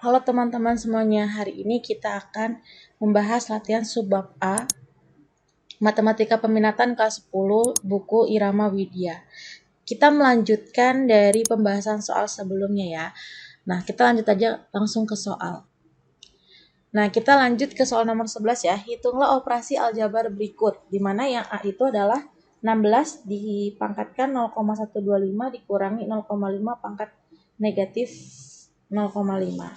Halo teman-teman semuanya, hari ini kita akan membahas latihan subbab A, Matematika Peminatan kelas 10, buku Irama Widya. Kita melanjutkan dari pembahasan soal sebelumnya ya. Nah, kita lanjut aja langsung ke soal. Nah, kita lanjut ke soal nomor 11 ya. Hitunglah operasi aljabar berikut, di mana yang A itu adalah 16 dipangkatkan 0,125 dikurangi 0,5 pangkat negatif 0,5.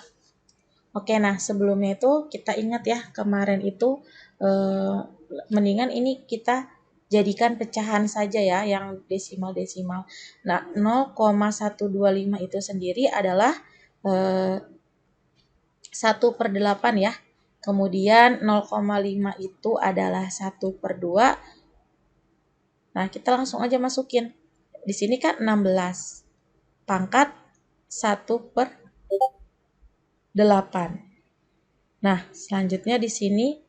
Oke, nah sebelumnya itu kita ingat ya, kemarin itu mendingan ini kita jadikan pecahan saja ya, yang desimal-desimal. Nah, 0,125 itu sendiri adalah 1/8 ya. Kemudian 0,5 itu adalah 1/2. Nah, kita langsung aja masukin. Di sini kan 16 pangkat 1/8. Nah, selanjutnya di sini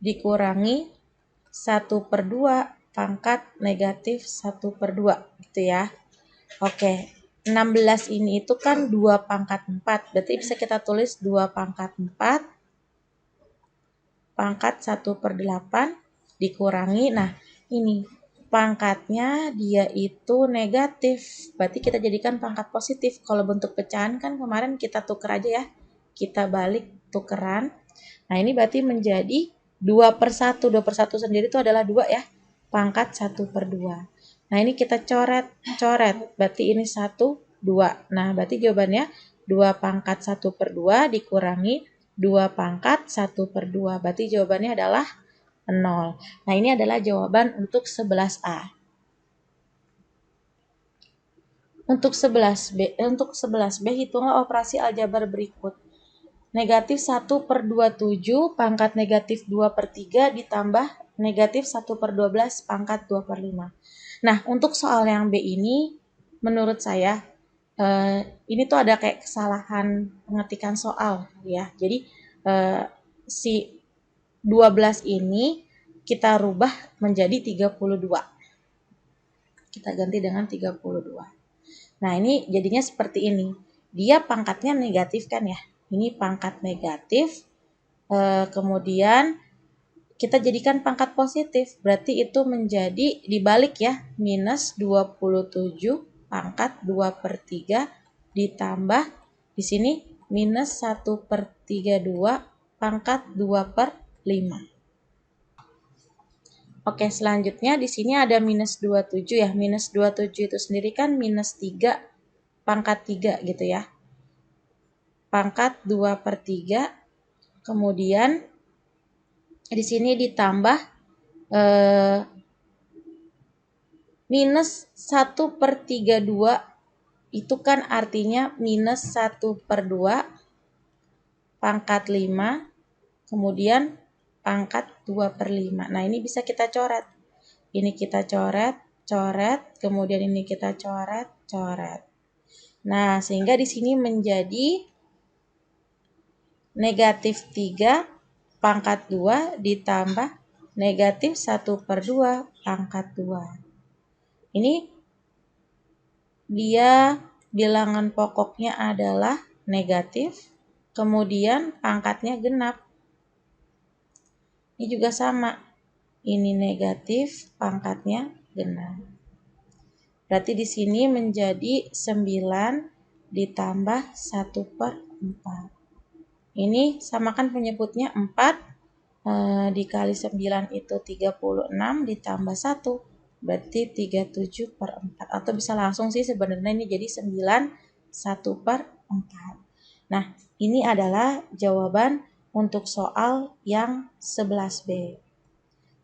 dikurangi 1/2 pangkat negatif 1/2 gitu ya. Oke, 16 ini itu kan 2 pangkat 4. Berarti bisa kita tulis 2 pangkat 4 pangkat 1/8 dikurangi. Nah, ini pangkatnya dia itu negatif. Berarti kita jadikan pangkat positif. Kalau bentuk pecahan kan kemarin kita tuker aja ya. Kita balik tukeran. Nah, ini berarti menjadi 2/1. 2/1 sendiri itu adalah 2 ya. Pangkat 1/2. Nah, ini kita coret. Berarti ini 1, 2. Nah, berarti jawabannya 2 pangkat 1/2 dikurangi 2 pangkat 1/2. Berarti jawabannya adalah 0. Nah, ini adalah jawaban untuk 11A. Untuk 11B hitunglah operasi aljabar berikut. Negatif 1/27 pangkat negatif 2/3 ditambah negatif 1/12 pangkat 2/5. Nah, untuk soal yang B ini, menurut saya, ini tuh ada kayak kesalahan pengetikan soal ya. Jadi, si 12 ini kita rubah menjadi 32. Kita ganti dengan 32. Nah, ini jadinya seperti ini. Dia pangkatnya negatif kan ya. Ini pangkat negatif, kemudian kita jadikan pangkat positif. Berarti itu menjadi dibalik ya, minus 27 pangkat 2/3 ditambah di sini minus 1/32 pangkat 2/5. Oke, selanjutnya di sini ada minus 27 ya. Minus 27 itu sendiri kan minus 3 pangkat 3 gitu ya. Pangkat 2/3. Kemudian di sini ditambah minus 1/32 itu kan artinya minus 1/2 pangkat 5 kemudian pangkat 2/5. Nah, ini bisa kita coret. Ini kita coret, kemudian ini kita coret. Nah, sehingga di sini menjadi negatif 3 pangkat 2 ditambah negatif 1/2 pangkat 2. Ini dia bilangan pokoknya adalah negatif, kemudian pangkatnya genap. Ini juga sama. Ini negatif, pangkatnya genap. Berarti di sini menjadi 9 ditambah 1/4. Ini samakan penyebutnya 4 dikali 9 itu 36 ditambah 1. Berarti 37/4. Atau bisa langsung sih sebenarnya ini jadi 9 1/4. Nah, ini adalah jawaban untuk soal yang 11B.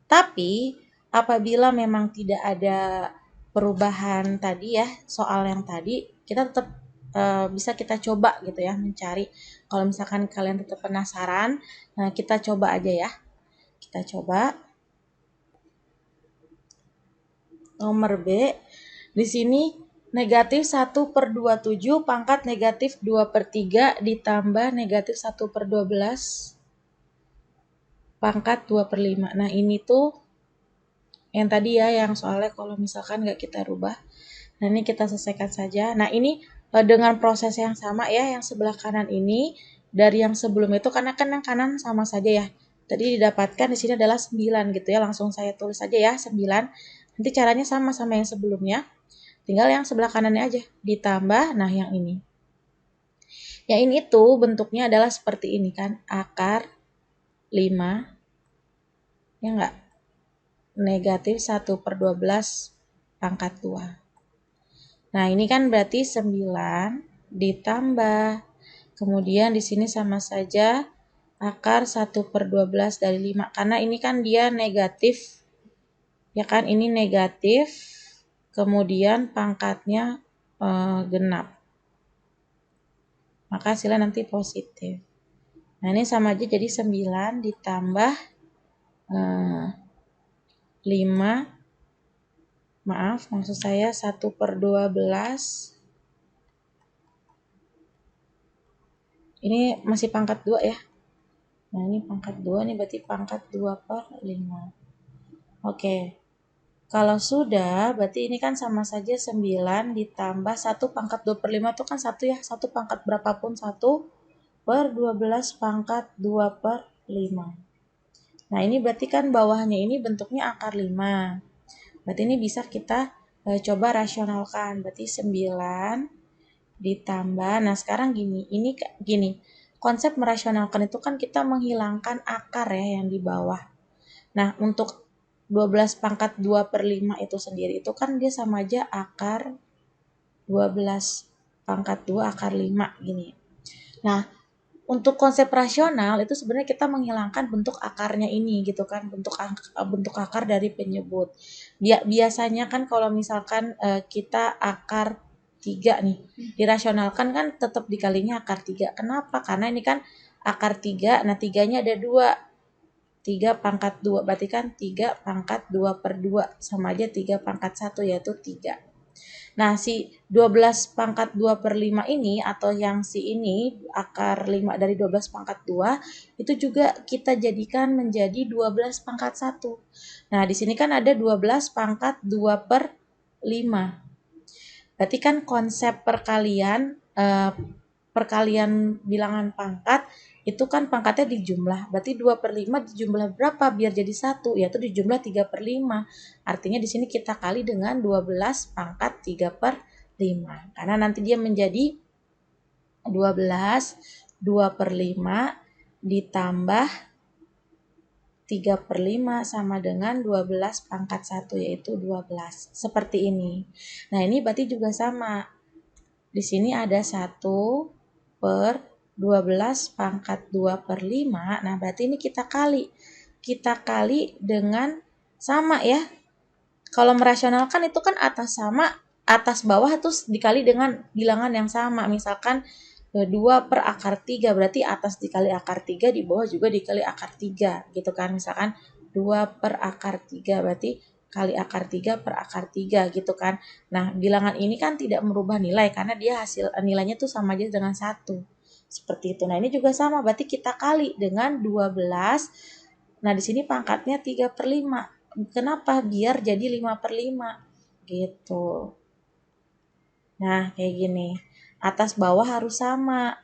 Tapi apabila memang tidak ada perubahan tadi ya, soal yang tadi, kita tetap bisa kita coba gitu ya mencari. Kalau misalkan kalian tetap penasaran, kita coba aja ya. Kita coba nomor B. Di sini negatif 1/27 pangkat negatif 2/3 ditambah negatif 1/12 pangkat 2/5. Nah, ini tuh yang tadi ya, yang soalnya kalau misalkan nggak kita rubah. Nah, ini kita selesaikan saja. Nah, ini dengan proses yang sama ya, yang sebelah kanan ini dari yang sebelum itu, karena kan yang kanan sama saja ya. Tadi didapatkan di sini adalah 9 gitu ya, langsung saya tulis saja ya 9. Nanti caranya sama yang sebelumnya. Tinggal yang sebelah kanannya aja ditambah, nah yang ini. Yang ini tuh bentuknya adalah seperti ini kan, akar 5, ya enggak? Negatif 1/12 pangkat 2. Nah, ini kan berarti 9 ditambah. Kemudian di sini sama saja akar 1/12 dari 5. Karena ini kan dia negatif. Ya kan, ini negatif. Kemudian pangkatnya genap. Maka hasilnya nanti positif. Nah, ini sama aja jadi 9 ditambah 5. Maaf, maksud saya 1/12. Ini masih pangkat 2 ya. Nah, ini pangkat 2, ini berarti pangkat 2/5. Oke. Kalau sudah, berarti ini kan sama saja 9 ditambah 1 pangkat 2/5 itu kan 1 ya. 1 pangkat berapapun 1/12 pangkat 2/5. Nah, ini berarti kan bawahnya ini bentuknya akar 5. Berarti ini bisa kita coba rasionalkan. Berarti 9 ditambah, nah sekarang gini, ini gini, konsep merasionalkan itu kan kita menghilangkan akar ya yang di bawah. Nah, untuk 12 pangkat 2/5 itu sendiri itu kan dia sama aja akar 12 pangkat 2 akar 5 gini. Nah, untuk konsep rasional itu sebenarnya kita menghilangkan bentuk akarnya ini gitu kan, bentuk akar dari penyebut. Biasanya kan kalau misalkan kita akar 3 nih, dirasionalkan kan tetap dikalinya akar 3. Kenapa? Karena ini kan akar 3, nah 3-nya ada 2. 3 pangkat 2, berarti kan 3 pangkat 2/2 sama aja 3 pangkat 1 yaitu 3. Nah, si 12 pangkat 2/5 ini atau yang si ini akar 5 dari 12 pangkat 2 itu juga kita jadikan menjadi 12 pangkat 1. Nah, di sini kan ada 12 pangkat 2/5. Berarti kan konsep perkalian bilangan pangkat itu kan pangkatnya dijumlah. Berarti 2/5 dijumlah berapa biar jadi 1? Yaitu dijumlah 3/5. Artinya di sini kita kali dengan 12 pangkat 3/5. Karena nanti dia menjadi 12 2/5 ditambah 3/5 sama dengan 12 pangkat 1 yaitu 12. Seperti ini. Nah, ini berarti juga sama. Di sini ada 1/12 pangkat 2/5. Nah, berarti ini kita kali. Kita kali dengan sama ya. Kalau merasionalkan itu kan atas sama, atas bawah terus dikali dengan bilangan yang sama. Misalkan 2 per akar 3, berarti atas dikali akar 3, di bawah juga dikali akar 3, gitu kan. Misalkan 2 per akar 3, berarti kali akar 3 per akar 3, gitu kan. Nah, bilangan ini kan tidak merubah nilai, karena dia hasil nilainya tuh sama aja dengan 1. Seperti itu. Nah, ini juga sama, berarti kita kali dengan 12. Nah, di sini pangkatnya 3/5. Kenapa? Biar jadi 5/5, gitu. Nah, kayak gini. Atas bawah harus sama.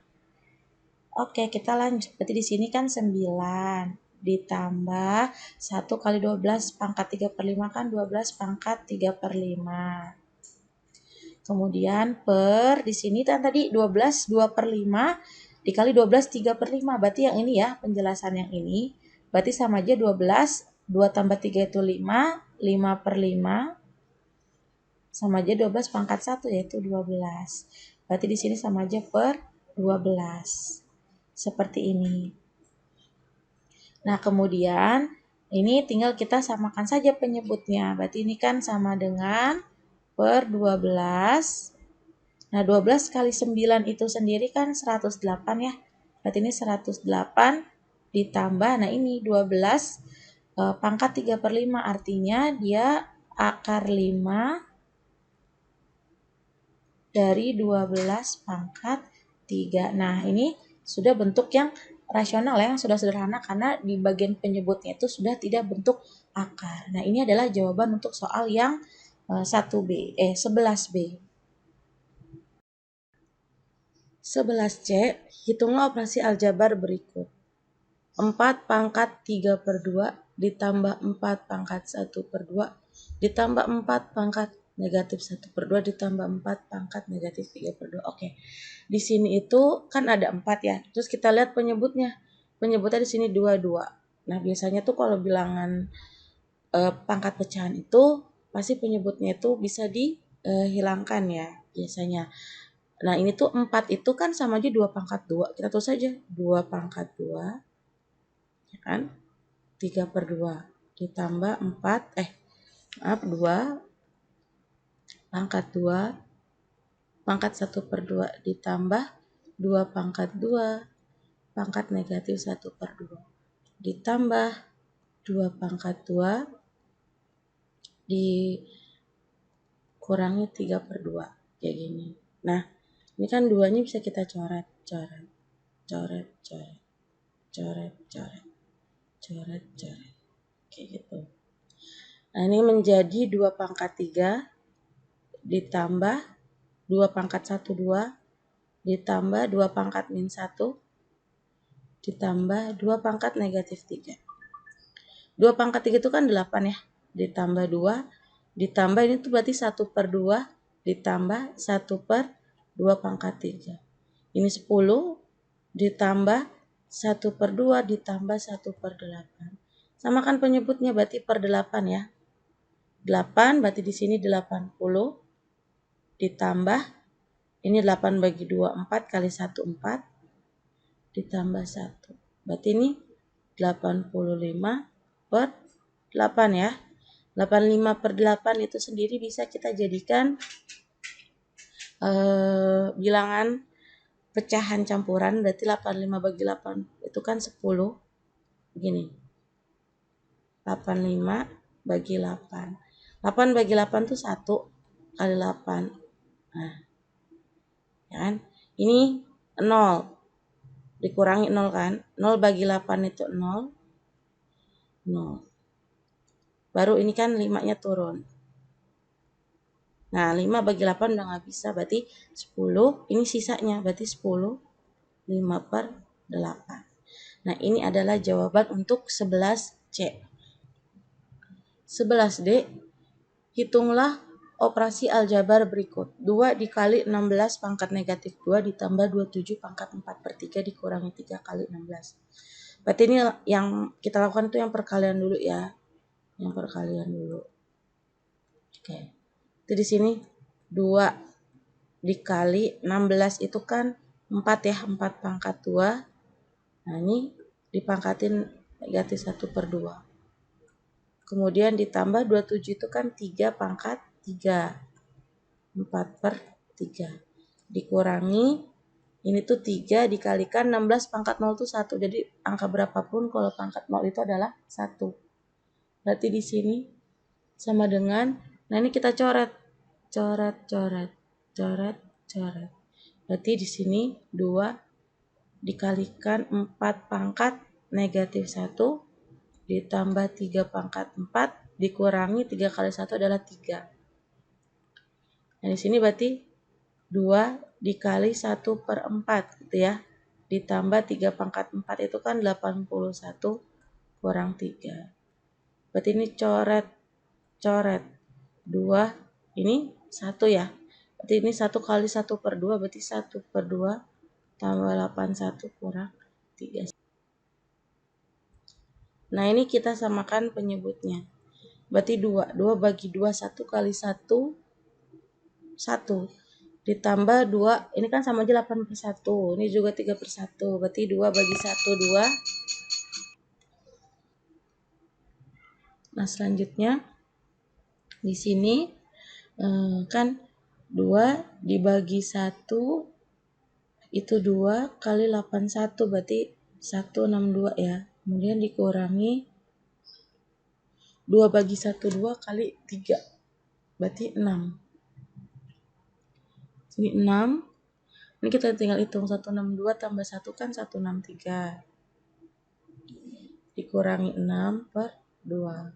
Oke, kita lanjut. Berarti di sini kan 9 ditambah 1 kali 12 pangkat 3/5 kan 12 pangkat 3/5. Kemudian per di sini kan tadi 12 2/5 dikali 12 3/5. Berarti yang ini ya, penjelasan yang ini. Berarti sama aja 12, 2 tambah 3 itu 5, 5/5 sama aja 12 pangkat 1 yaitu 12. Berarti di sini sama aja per 12. Seperti ini. Nah, kemudian ini tinggal kita samakan saja penyebutnya. Berarti ini kan sama dengan per 12. Nah, 12 kali 9 itu sendiri kan 108 ya. Berarti ini 108 ditambah, nah ini 12 pangkat 3/5. Artinya dia akar 5 dari 12 pangkat 3. Nah, ini sudah bentuk yang rasional ya, yang sudah sederhana karena di bagian penyebutnya itu sudah tidak bentuk akar. Nah, ini adalah jawaban untuk soal yang 11B. 11C, hitunglah operasi aljabar berikut. 4 pangkat 3 per 2 ditambah 4 pangkat 1 per 2 ditambah 4 pangkat negatif 1 per 2 ditambah 4 pangkat negatif 3 per 2. Oke, di sini itu kan ada 4 ya. Terus kita lihat penyebutnya. Penyebutnya di sini 22. Nah, biasanya tuh kalau bilangan pangkat pecahan itu pasti penyebutnya itu bisa dihilangkan ya biasanya. Nah, ini tuh 4 itu kan sama aja 2 pangkat 2. Kita tulis saja 2 pangkat 2, ya kan? 3 per 2 ditambah 2 pangkat 2 pangkat 1 per 2 ditambah 2 pangkat 2 pangkat negatif 1 per 2 ditambah 2 pangkat 2 dikurangi 3 per 2. Kayak gini. Nah, ini kan 2-nya bisa kita coret. Kayak gitu. Nah, ini menjadi 2 pangkat 3 ditambah 2 pangkat 1, 2 ditambah 2 pangkat min 1 ditambah 2 pangkat negatif 3. 2 pangkat 3 itu kan 8 ya. Ditambah 2 ditambah ini tuh berarti 1 per 2 ditambah 1 per 2 pangkat 3. Ini 10 ditambah 1 per 2 ditambah 1 per 8. Samakan penyebutnya berarti per 8 ya. 8 berarti di sini 80 ditambah ini 8 bagi 2 4 kali 1 4 ditambah 1. Berarti ini 85 per 8 ya. 85 per 8 itu sendiri bisa kita jadikan bilangan pecahan campuran. Berarti 85 bagi 8 itu kan 10. Begini. 85 bagi 8. 8 bagi 8 itu 1 kali 8. Nah, ya kan? Ini 0. Dikurangi 0 kan. 0 bagi 8 itu 0. 0. Baru ini kan 5-nya turun. Nah, 5 bagi 8 udah nggak bisa. Berarti 10. Ini sisanya. Berarti 10. 5 per 8. Nah, ini adalah jawaban untuk 11C. 11D. Hitunglah operasi aljabar berikut. 2 dikali 16 pangkat negatif 2 ditambah 27 pangkat 4 per 3 dikurangi 3 kali 16. Berarti ini yang kita lakukan itu yang perkalian dulu ya. Yang perkalian dulu. Oke. Itu di sini 2 dikali 16 itu kan 4 ya. 4 pangkat 2. Nah, ini dipangkatin negatif 1 per 2. Kemudian ditambah 27 itu kan 3 pangkat 3. 4 per 3. Dikurangi, ini tuh 3 dikalikan 16 pangkat 0 itu 1. Jadi angka berapapun kalau pangkat 0 itu adalah 1. Berarti di sini sama dengan, nah ini kita coret. Berarti di sini 2 dikalikan 4 pangkat negatif 1 ditambah 3 pangkat 4 dikurangi 3 kali 1 adalah 3. Nah, di sini berarti 2 dikali 1 per 4 gitu ya. Ditambah 3 pangkat 4 itu kan 81 kurang 3. Berarti ini coret. 2 ini 1 ya. Berarti ini 1 kali 1 per 2 berarti 1 per 2 tambah 81 kurang 3. Nah, ini kita samakan penyebutnya. Berarti 2. 2 bagi 2, 1 kali 1, 1. Ditambah 2, ini kan sama aja 8 per 1. Ini juga 3 per 1. Berarti 2 bagi 1, 2. Nah, selanjutnya di sini kan 2 dibagi 1 itu 2 kali 81 berarti 162 ya. Kemudian dikurangi 2 bagi 1 2 kali 3 berarti 6. Sini 6. Ini kita tinggal hitung 162 tambah 1 kan 163. Dikurangi 6 per 2.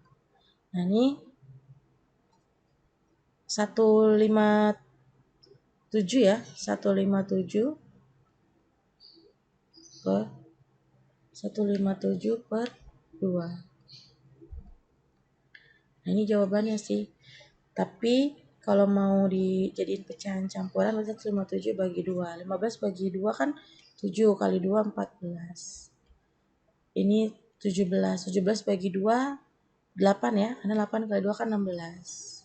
Nah, ini 157 ya. 157 per 157 per 2. Nah, ini jawabannya sih. Tapi kalau mau dijadiin pecahan campuran, 157 bagi 2. 15 bagi 2 kan 7 kali 2 14. Ini 17. 17 bagi 2 8 ya. Karena 8 kali 2 kan 16.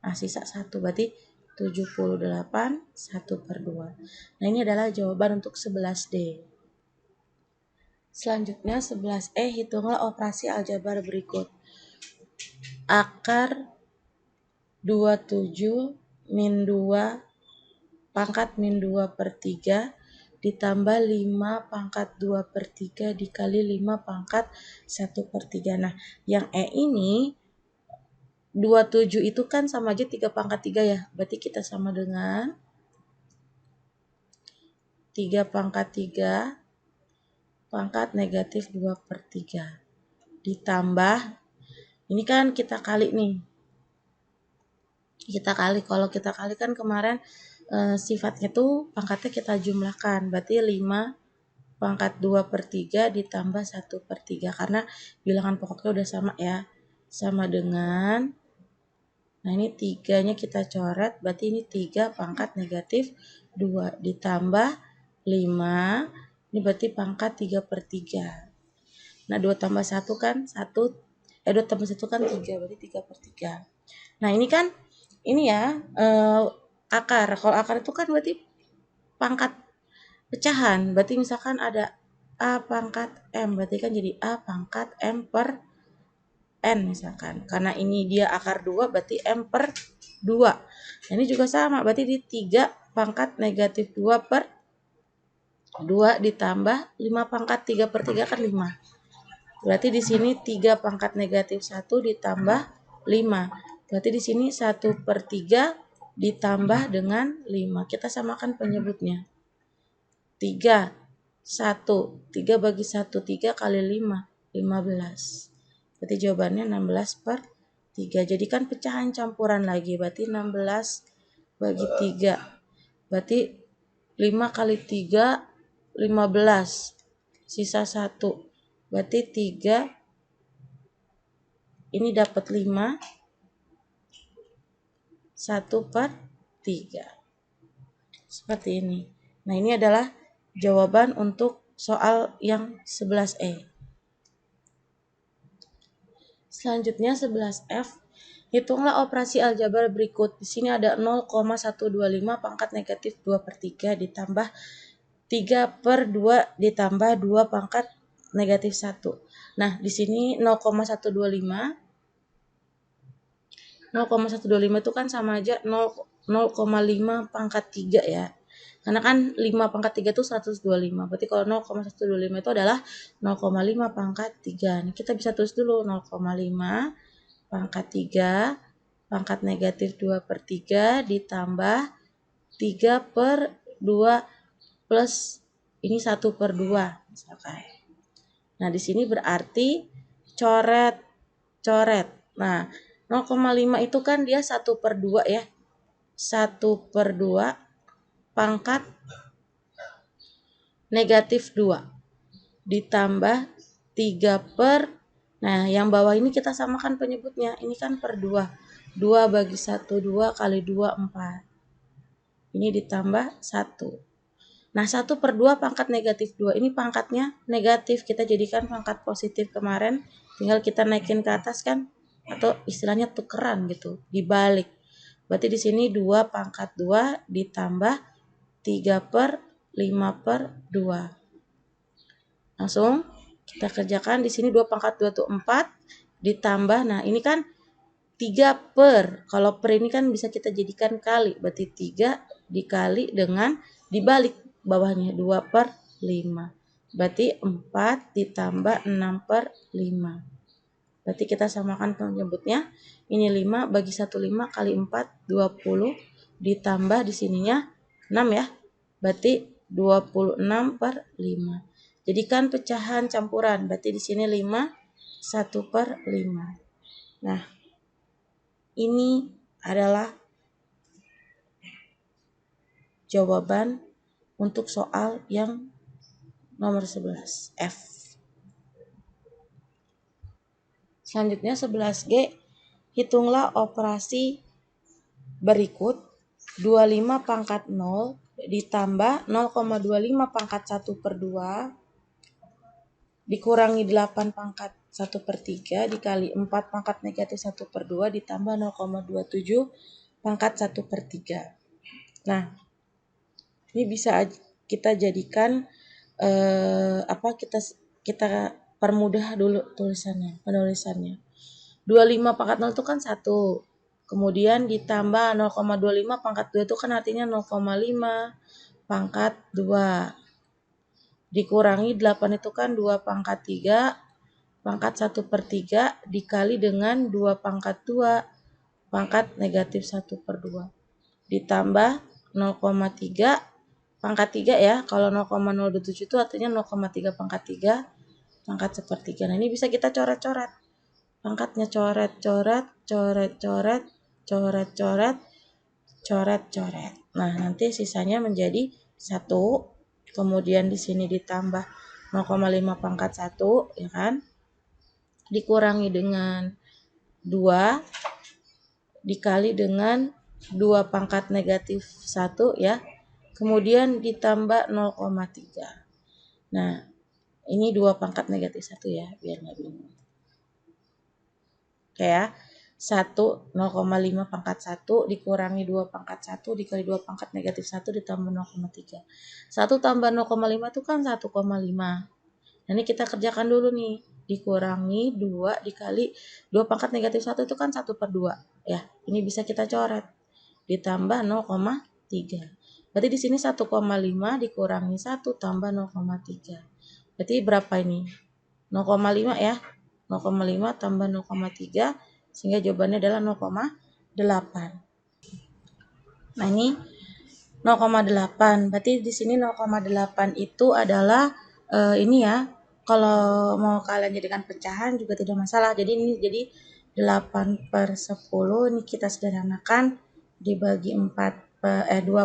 Nah, sisa 1. Berarti 78 1 per 2. Nah, ini adalah jawaban untuk 11D. Selanjutnya 11E, hitunglah operasi aljabar berikut. Akar 27 min 2 pangkat min 2 per 3 ditambah 5 pangkat 2 per 3 dikali 5 pangkat 1 per 3. Nah, yang E ini 27 itu kan sama aja 3 pangkat 3 ya. Berarti kita sama dengan 3 pangkat 3 pangkat negatif 2 per 3. Ditambah, ini kan kita kali nih. Kalau kita kali kan kemarin sifatnya tuh pangkatnya kita jumlahkan. Berarti 5 pangkat 2 per 3 ditambah 1 per 3. Karena bilangan pokoknya udah sama ya. Sama dengan, nah ini 3-nya kita coret. Berarti ini 3 pangkat negatif 2 ditambah 5. Ini berarti pangkat 3 per 3. Nah 2 tambah 1 kan 2 tambah 1 kan 3. Berarti 3 per 3. Nah ini kan, ini ya akar. Kalau akar itu kan berarti pangkat pecahan. Berarti misalkan ada A pangkat M. Berarti kan jadi A pangkat M per N misalkan. Karena ini dia akar 2 berarti M per 2. Nah, ini juga sama. Berarti di 3 pangkat negatif 2 per 2 ditambah 5 pangkat 3 per 3 kan 5. Berarti di sini 3 pangkat negatif 1 ditambah 5. Berarti di sini 1 per 3 ditambah dengan 5. Kita samakan penyebutnya. 3, 1. 3 bagi 1, 3 kali 5, 15. Berarti jawabannya 16 per 3. Jadikan pecahan campuran lagi. Berarti 16 bagi 3. Berarti 5 kali 3, 15. Sisa 1. Berarti 3, ini dapat 5, 1 per 3. Seperti ini. Nah, ini adalah jawaban untuk soal yang 11E. Selanjutnya 11F. Hitunglah operasi aljabar berikut. Di sini ada 0,125 pangkat negatif 2 per 3 ditambah 3 per 2 ditambah 2 pangkat negatif 1. Nah, di sini 0,125 itu kan sama aja 0,5 pangkat 3 ya. Karena kan 5 pangkat 3 itu 125. Berarti kalau 0,125 itu adalah 0,5 pangkat 3. Nah, kita bisa tulis dulu 0,5 pangkat 3 pangkat negatif 2 per 3 ditambah 3 per 2 plus ini 1 per 2 misalkan. Nah, di sini berarti coret. Nah, 0,5 itu kan dia 1 per 2 ya. 1 per 2 pangkat negatif 2 ditambah 3 per, nah yang bawah ini kita samakan penyebutnya. Ini kan per 2. 2 bagi 1, 2 kali 2, 4. Ini ditambah 1. Nah, 1 per 2 pangkat negatif 2. Ini pangkatnya negatif. Kita jadikan pangkat positif kemarin. Tinggal kita naikin ke atas kan. Atau istilahnya tukeran gitu. Dibalik. Berarti di sini 2 pangkat 2 ditambah 3 per 5 per 2. Langsung kita kerjakan. Di sini 2 pangkat 2 itu 4. Ditambah. Nah, ini kan 3 per. Kalau per ini kan bisa kita jadikan kali. Berarti 3 dikali dengan dibalik bawahnya 2 per 5. Berarti 4 ditambah 6 per 5. Berarti kita samakan penyebutnya. Ini 5 bagi 1 5 kali 4 20 ditambah di sininya 6 ya. Berarti 26 per 5. Jadikan pecahan campuran. Berarti di sini 5 1 per 5. Nah, ini adalah jawaban untuk soal yang Nomor 11 F. Selanjutnya 11G, hitunglah operasi berikut 25 pangkat 0 ditambah 0,25 pangkat 1 per 2 dikurangi 8 pangkat 1 per 3 dikali 4 pangkat negatif 1 per 2 ditambah 0,27 pangkat 1 per 3. Nah, ini bisa kita jadikan kita permudah dulu penulisannya. 25 pangkat 0 itu kan 1. Kemudian ditambah 0,25 pangkat 2 itu kan artinya 0,5 pangkat 2. Dikurangi 8 itu kan 2 pangkat 3 pangkat 1 per 3 dikali dengan 2 pangkat 2 pangkat negatif 1 per 2. Ditambah 0,3 pangkat 3 ya. Kalau 0,027 itu artinya 0,3 pangkat 3 pangkat sepertiga. Nah, ini bisa kita coret-coret. Pangkatnya coret-coret, coret-coret, coret-coret, coret-coret. Nah, nanti sisanya menjadi 1. Kemudian di sini ditambah 0,5 pangkat 1, ya kan? Dikurangi dengan 2 dikali dengan 2 pangkat negatif 1 ya. Kemudian ditambah 0,3. Nah, ini 2 pangkat negatif 1 ya, biar nggak bingung. Oke ya. 0,5 pangkat 1 dikurangi 2 pangkat 1 dikali 2 pangkat negatif 1 ditambah 0,3. 1 tambah 0,5 itu kan 1,5. Nah, ini kita kerjakan dulu nih. Dikurangi 2 dikali 2 pangkat negatif 1 itu kan 1 per 2. Ya, ini bisa kita coret. Ditambah 0,3. Berarti di sini 1,5 dikurangi 1 tambah 0,3. Berarti berapa ini? 0,5 ya. 0,5 tambah 0,3 sehingga jawabannya adalah 0,8. Nah, ini 0,8. Berarti di sini 0,8 itu adalah ini ya. Kalau mau kalian jadikan pecahan juga tidak masalah. Jadi ini jadi 8 per 10 ini kita sederhanakan dibagi 2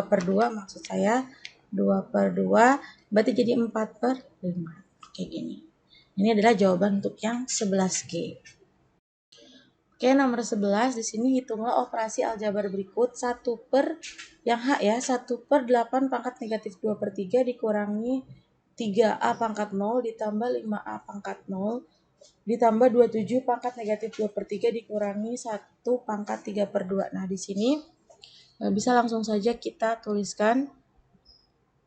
per 2 maksud saya. 2 per 2 berarti jadi 4 per 5. Kayak gini. Ini adalah jawaban untuk yang 11G. Oke, nomor 11 di sini hitunglah operasi aljabar berikut 1 per yang H ya, 1 per 8 pangkat negatif 2 per 3 dikurangi 3A pangkat 0 ditambah 5A pangkat 0 ditambah 27 pangkat negatif 2 per 3 dikurangi 1 pangkat 3 per 2. Nah, di sini bisa langsung saja kita tuliskan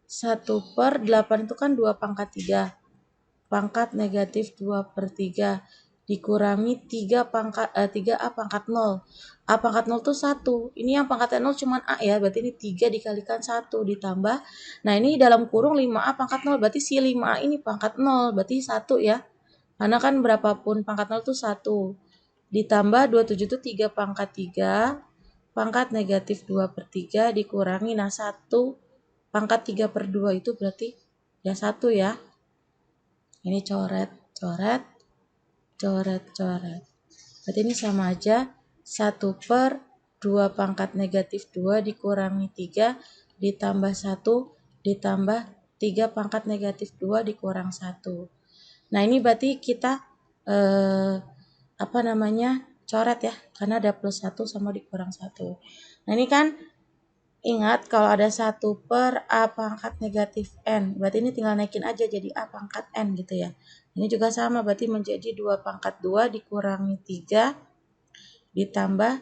1 per 8 itu kan 2 pangkat 3. Pangkat negatif 2 per 3 dikurangi 3A pangkat 0. A pangkat 0 itu 1. Ini yang pangkatnya 0 cuma A ya. Berarti ini 3 dikalikan 1 ditambah. Nah, ini dalam kurung 5A pangkat 0. Berarti si 5A ini pangkat 0. Berarti 1 ya. Karena kan berapapun pangkat 0 itu 1. Ditambah 27 itu 3 pangkat 3. Pangkat negatif 2 per 3 dikurangi. Nah, 1 pangkat 3 per 2 itu berarti ya 1 ya. Ini coret, coret, coret, coret. Berarti ini sama aja 1 per 2 pangkat negatif 2 dikurangi 3 ditambah 1 ditambah 3 pangkat negatif 2 dikurang 1. Nah, ini berarti kita coret ya, karena ada plus 1 sama dikurang 1. Nah, ini kan ingat kalau ada 1 per A pangkat negatif N, berarti ini tinggal naikin aja jadi A pangkat N gitu ya. Ini juga sama, berarti menjadi 2 pangkat 2 dikurangi 3 ditambah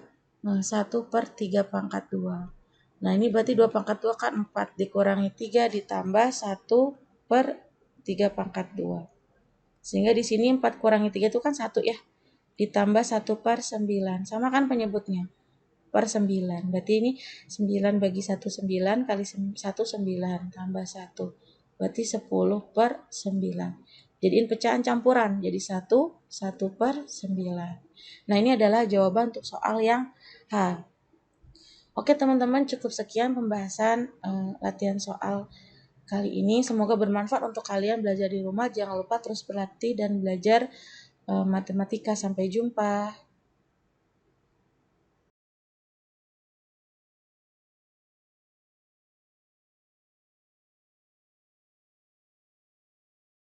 1 per 3 pangkat 2. Nah, ini berarti 2 pangkat 2 kan 4 dikurangi 3 ditambah 1 per 3 pangkat 2. Sehingga di sini 4 kurangi 3 itu kan 1 ya. Ditambah 1 per 9. Sama kan penyebutnya? Per 9. Berarti ini 9 bagi 1 9 kali 1 9 tambah 1. Berarti 10 per 9. Jadiin pecahan campuran. Jadi 1 per 9. Nah, ini adalah jawaban untuk soal yang H. Oke teman-teman, cukup sekian pembahasan latihan soal kali ini. Semoga bermanfaat untuk kalian belajar di rumah. Jangan lupa terus berlatih dan belajar matematika. Sampai jumpa.